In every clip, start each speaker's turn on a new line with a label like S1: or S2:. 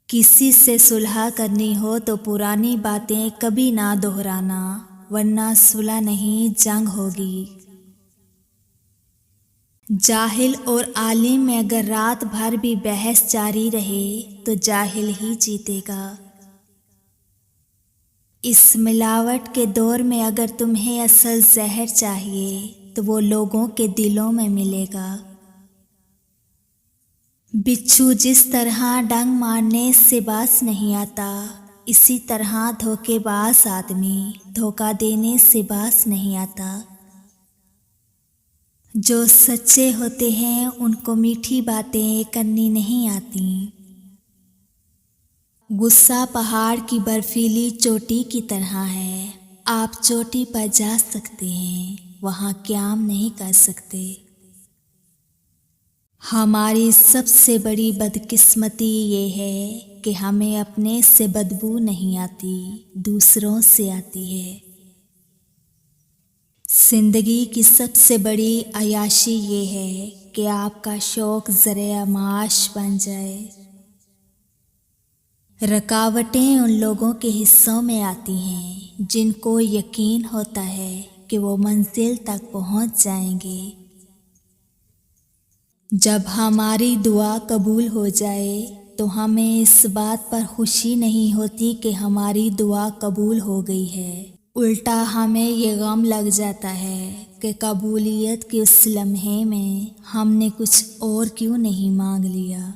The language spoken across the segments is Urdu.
S1: کسی سے صلح کرنی ہو تو پرانی باتیں کبھی نہ دہرانا، ورنہ صلح نہیں جنگ ہوگی۔ جاہل اور عالم میں اگر رات بھر بھی بحث جاری رہے تو جاہل ہی جیتے گا۔ اس ملاوٹ کے دور میں اگر تمہیں اصل زہر چاہیے تو وہ لوگوں کے دلوں میں ملے گا۔ بچھو جس طرح ڈنگ مارنے سے باز نہیں آتا، اسی طرح دھوکے باز آدمی دھوکہ دینے سے باز نہیں آتا۔ جو سچے ہوتے ہیں ان کو میٹھی باتیں کرنی نہیں آتی۔ غصہ پہاڑ کی برفیلی چوٹی کی طرح ہے، آپ چوٹی پر جا سکتے ہیں، وہاں قیام نہیں کر سکتے۔ ہماری سب سے بڑی بدقسمتی یہ ہے کہ ہمیں اپنے سے بدبو نہیں آتی، دوسروں سے آتی ہے۔ زندگی کی سب سے بڑی عیاشی یہ ہے کہ آپ کا شوق ذریعہ معاش بن جائے۔ رکاوٹیں ان لوگوں کے حصوں میں آتی ہیں جن کو یقین ہوتا ہے کہ وہ منزل تک پہنچ جائیں گے۔ جب ہماری دعا قبول ہو جائے تو ہمیں اس بات پر خوشی نہیں ہوتی کہ ہماری دعا قبول ہو گئی ہے، الٹا ہمیں یہ غم لگ جاتا ہے کہ قبولیت کے اس لمحے میں ہم نے کچھ اور کیوں نہیں مانگ لیا۔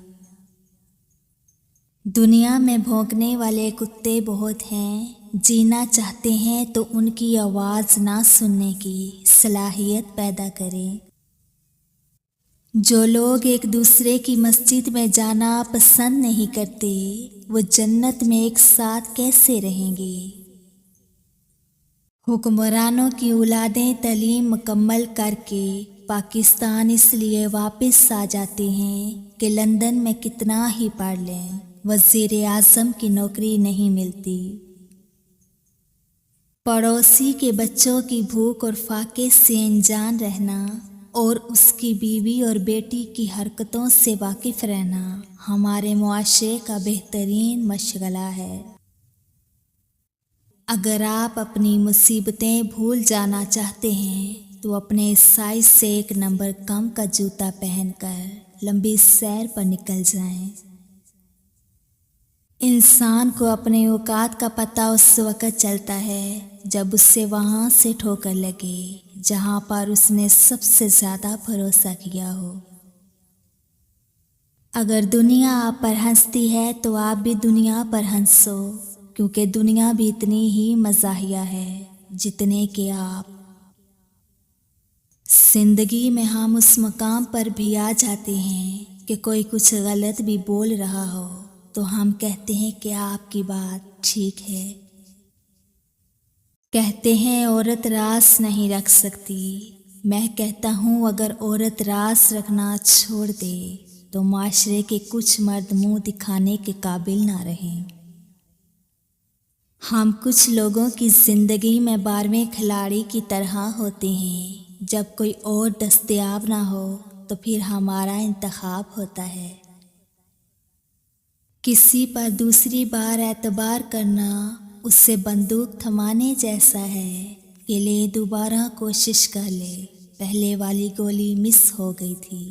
S1: دنیا میں بھونکنے والے کتے بہت ہیں، جینا چاہتے ہیں تو ان کی آواز نہ سننے کی صلاحیت پیدا کریں۔ جو لوگ ایک دوسرے کی مسجد میں جانا پسند نہیں کرتے، وہ جنت میں ایک ساتھ کیسے رہیں گے؟ حکمرانوں کی اولادیں تعلیم مکمل کر کے پاکستان اس لیے واپس آ جاتے ہیں کہ لندن میں کتنا ہی پڑھ لیں، وزیر اعظم کی نوکری نہیں ملتی۔ پڑوسی کے بچوں کی بھوک اور فاقے سے انجان رہنا اور اس کی بیوی اور بیٹی کی حرکتوں سے واقف رہنا ہمارے معاشرے کا بہترین مشغلہ ہے۔ اگر آپ اپنی مصیبتیں بھول جانا چاہتے ہیں تو اپنے سائز سے 1 نمبر کم کا جوتا پہن کر لمبی سیر پر نکل جائیں۔ انسان کو اپنے اوقات کا پتہ اس وقت چلتا ہے جب اسے وہاں سے ٹھوکر لگے جہاں پر اس نے سب سے زیادہ بھروسہ کیا ہو۔ اگر دنیا آپ پر ہنستی ہے تو آپ بھی دنیا پر ہنسو، کیونکہ دنیا بھی اتنی ہی مزاحیہ ہے جتنے کہ آپ۔ زندگی میں ہم اس مقام پر بھی آ جاتے ہیں کہ کوئی کچھ غلط بھی بول رہا ہو تو ہم کہتے ہیں کہ آپ کی بات ٹھیک ہے۔ کہتے ہیں عورت راز نہیں رکھ سکتی، میں کہتا ہوں اگر عورت راز رکھنا چھوڑ دے تو معاشرے کے کچھ مرد منہ دکھانے کے قابل نہ رہیں۔ ہم کچھ لوگوں کی زندگی میں 12ویں کھلاڑی کی طرح ہوتے ہیں، جب کوئی اور دستیاب نہ ہو تو پھر ہمارا انتخاب ہوتا ہے۔ کسی پر دوسری بار اعتبار کرنا اس سے بندوق تھمانے جیسا ہے کہ لے دوبارہ کوشش کر لے، پہلے والی گولی مس ہو گئی تھی۔